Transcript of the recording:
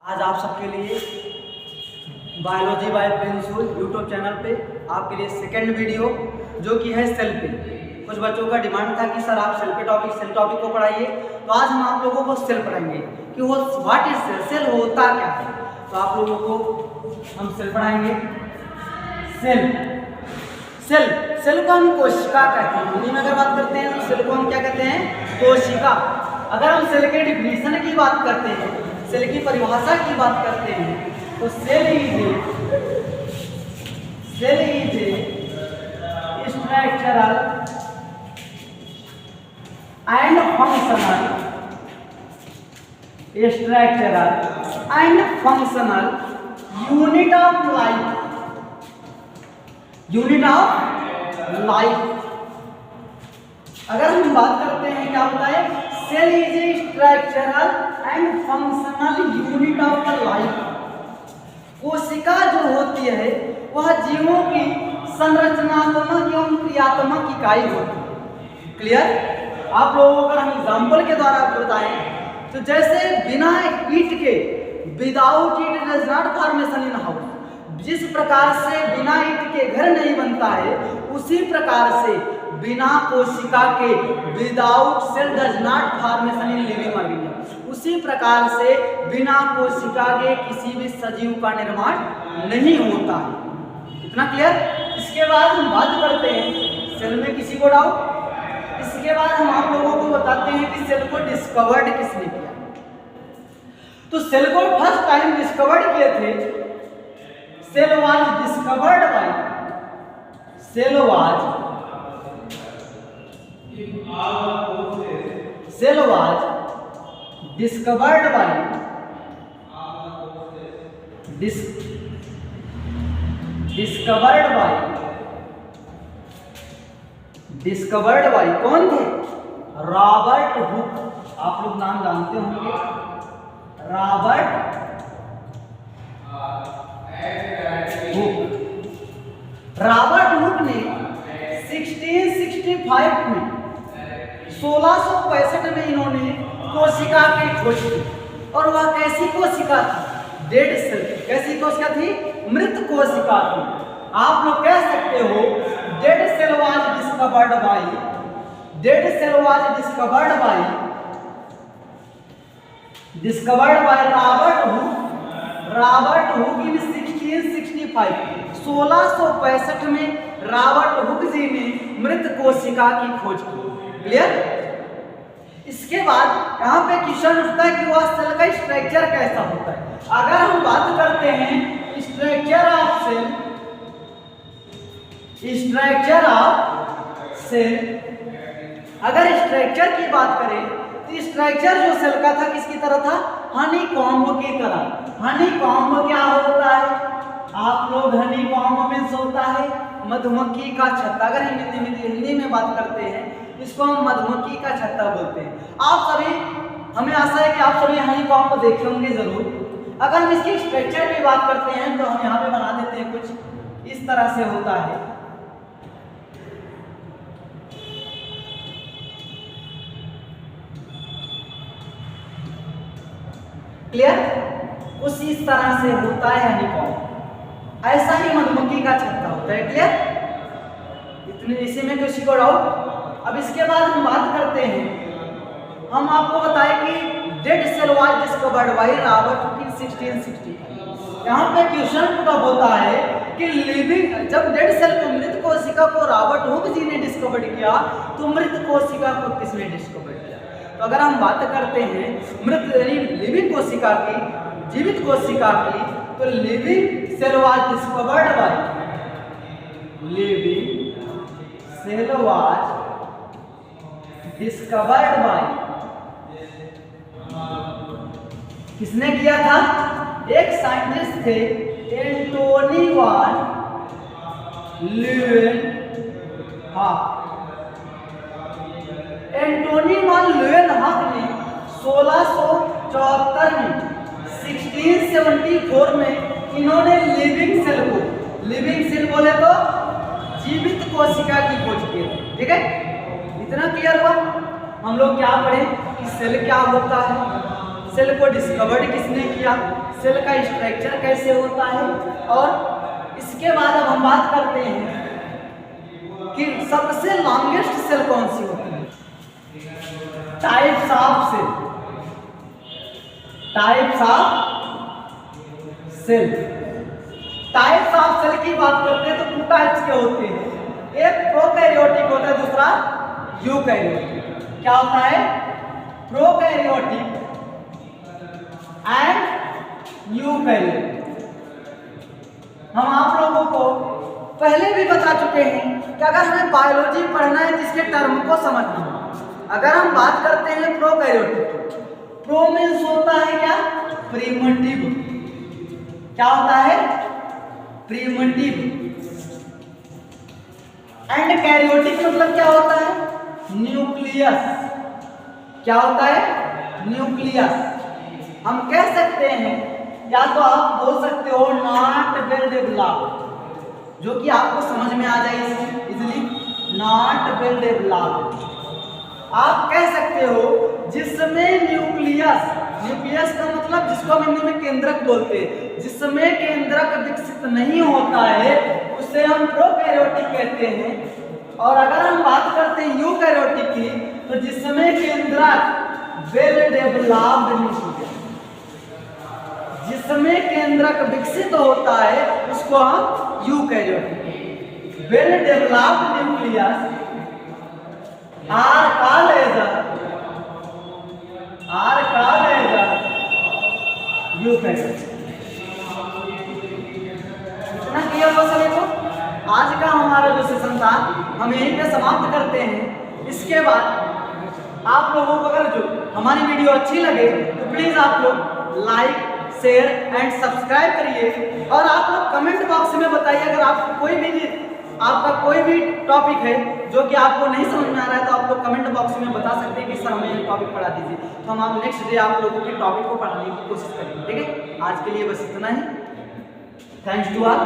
आज आप सबके लिए biology by principal YouTube channel पे आपके लिए सेकंड वीडियो जो कि है सेल पे। कुछ बच्चों का डिमांड था कि सर आप सेल टॉपिक को पढ़ाइए, तो आज हम आप लोगों को सेल पढ़ाएंगे कि वो व्हाट इज सेल, सेल होता क्या है। तो आप लोगों को हम सेल पढ़ाएंगे। सेल को हम कोशिका कहते हैं। हिंदी में अगर बात करते हैं तो सेल को हम क्या कहते हैं? कोशिका। अगर हम सेल के डिफिनीशन की बात करते हैं, सेल की परिभाषा की बात करते हैं, तो cell is a structural and functional unit of life. अगर हम बात करते हैं क्या होता है, cell is a structural and functional unit of life. कोशिका जो होती है वह जीवों की संरचनात्मक एवं क्रियात्मक इकाई होती है। क्लियर? आप लोगों को अगर हम एग्जाम्पल के द्वारा बताएं तो जैसे बिना ईंट के, without eat does not formation in house, जिस प्रकार से बिना ईंट के घर नहीं बनता है, उसी प्रकार से बिना कोशिका के, without cell does not formation in living organism, उसी प्रकार से बिना कोशिका के किसी भी सजीव का निर्माण नहीं होता है। इतना क्लियर? इसके बाद हम बात करते हैं सेल में किसी को डाउट। इसके बाद हम आप लोगों को बताते हैं कि सेल को डिस्कवर्ड किसने किया। तो सेल को फर्स्ट टाइम डिस्कवर्ड किए थे, cell was discovered by discovered by कौन थे? Robert Hooke. आप लोग नाम जानते होंगे, रॉबर्ट हुक। रॉबर्ट हुक ने 1665 में 1665 में इन्होंने कोशिका की खोज की। और वह कैसी कोशिका थी? Dead cell. कैसी कोशिका थी? मृत कोशिका थी। आप लोग कह सकते हो dead cell was discovered by Robert Hooke in 1665। 1665 में रॉबर्ट हुक जी ने मृत कोशिका की खोज की। क्लियर? इसके बाद यहाँ पे क्वेश्चन उठता है कि वह सेल का स्ट्रक्चर कैसा होता है। अगर हम बात करते हैं स्ट्रक्चर ऑफ सेल, अगर स्ट्रक्चर की बात करें तो स्ट्रक्चर जो सेल का था किसकी तरह था? हनीकॉम्ब की तरह। हनीकॉम्ब क्या होता है? आप लोग हनीकॉम्ब मीन्स होता है मधुमक्खी का छत्ता। अगर हिंदी में बात करते हैं इसको हम मधुमक्खी का छत्ता बोलते हैं। आप सभी, हमें आशा है कि आप सभी हनीकॉम्ब देखे होंगे जरूर। अगर हम इसकी स्ट्रक्चर की बात करते हैं तो हम यहाँ पे बना देते हैं, कुछ इस तरह से होता है। क्लियर? कुछ इस तरह से होता है हनीकॉम्ब। ऐसा ही मधुमक्खी का छत्ता होता है। क्लियर? इतने इसी में किसी को डाउट? अब इसके बाद हम बात करते हैं, हम आपको बताएं कि dead cell was discovered by Robert Hooke in 1660। यहाँ पे क्वेश्चन पुटअप होता है कि लिविंग, जब डेड सेल को, मृत कोशिका को रॉबर्ट हुक जी ने डिस्कवर्ड किया, तो मृत कोशिका को किसने डिस्कवर्ड किया? तो अगर हम बात करते हैं मृत लिविंग कोशिका की, जीवित कोशिका की, तो living cell was discovered by किसने किया था? एक साइंटिस्ट थे Antonie van Leeuwenhoek. Antonie van Leeuwenhoek ने 1674 में 1674 में इन्होंने लिविंग सेल बोले तो जीवित कोशिका की खोज की। ठीक है? इतना क्लियर हुआ? हम लोग क्या पढ़े कि सेल क्या होता है, सेल को डिस्कवर्ड किसने किया, सेल का स्ट्रक्चर कैसे होता है, और इसके बाद अब हम बात करते हैं कि सबसे लॉन्गेस्ट सेल कौन सी होती है। Types of cell, types of cell, types of cell की बात करते हैं तो 2 टाइप्स के होते हैं, एक प्रोकैरियोटिक होता है, दूसरा यूकैरियोटिक। क्या होता है? Prokaryotic and eukaryotic. हम आप लोगों को पहले भी बता चुके हैं कि अगर हमें बायोलॉजी पढ़ना है तो इसके टर्म को समझना है। अगर हम बात करते हैं प्रोकैरियोटिक, प्रो मीन्स होता है क्या? प्रिमिटिव। क्या होता है? प्रिमिटिव। एंड कैरियोटिक मतलब क्या होता है? न्यूक्लियस। क्या होता है? न्यूक्लियस। हम कह सकते हैं, या तो आप बोल सकते हो नॉट वेल डेवलप्ड, जो कि आपको समझ में आ जाए इजीली, नॉट वेल डेवलप्ड। आप कह सकते हो जिसमें न्यूक्लियस, न्यूक्लियस का मतलब जिसको हम हिंदी में केंद्रक बोलते हैं, जिसमें केंद्रक विकसित नहीं होता है उसे हम प्रोकैरियोटिक कहते हैं। और अगर हम बात करते हैं यूकैरियोटिक की, तो जिसमें केंद्रक वेल डेवलप्ड न्यूक्लियस, जिसमें केंद्रक विकसित होता है उसको हम eukaryotic. Well developed nucleus are called as eukaryotic. इतना क्लियर हो सके तो आज का हमारा जो सेशन था हम यहीं पे समाप्त करते हैं। इसके बाद आप लोगों को अगर जो हमारी वीडियो अच्छी लगे तो प्लीज आप लोग लाइक, शेयर एंड सब्सक्राइब करिए, और आप लोग कमेंट बॉक्स में बताइए अगर आपको आपका कोई भी टॉपिक है जो कि आपको नहीं समझ में आ रहा है तो आप लोग कमेंट बॉक्स में बता सकते हैं कि सर हमें ये टॉपिक पढ़ा दीजिए, तो हम आप नेक्स्ट डे आप लोगों के टॉपिक को पढ़ाने की कोशिश करेंगे। ठीक है, आज के लिए बस इतना ही। Thanks to all.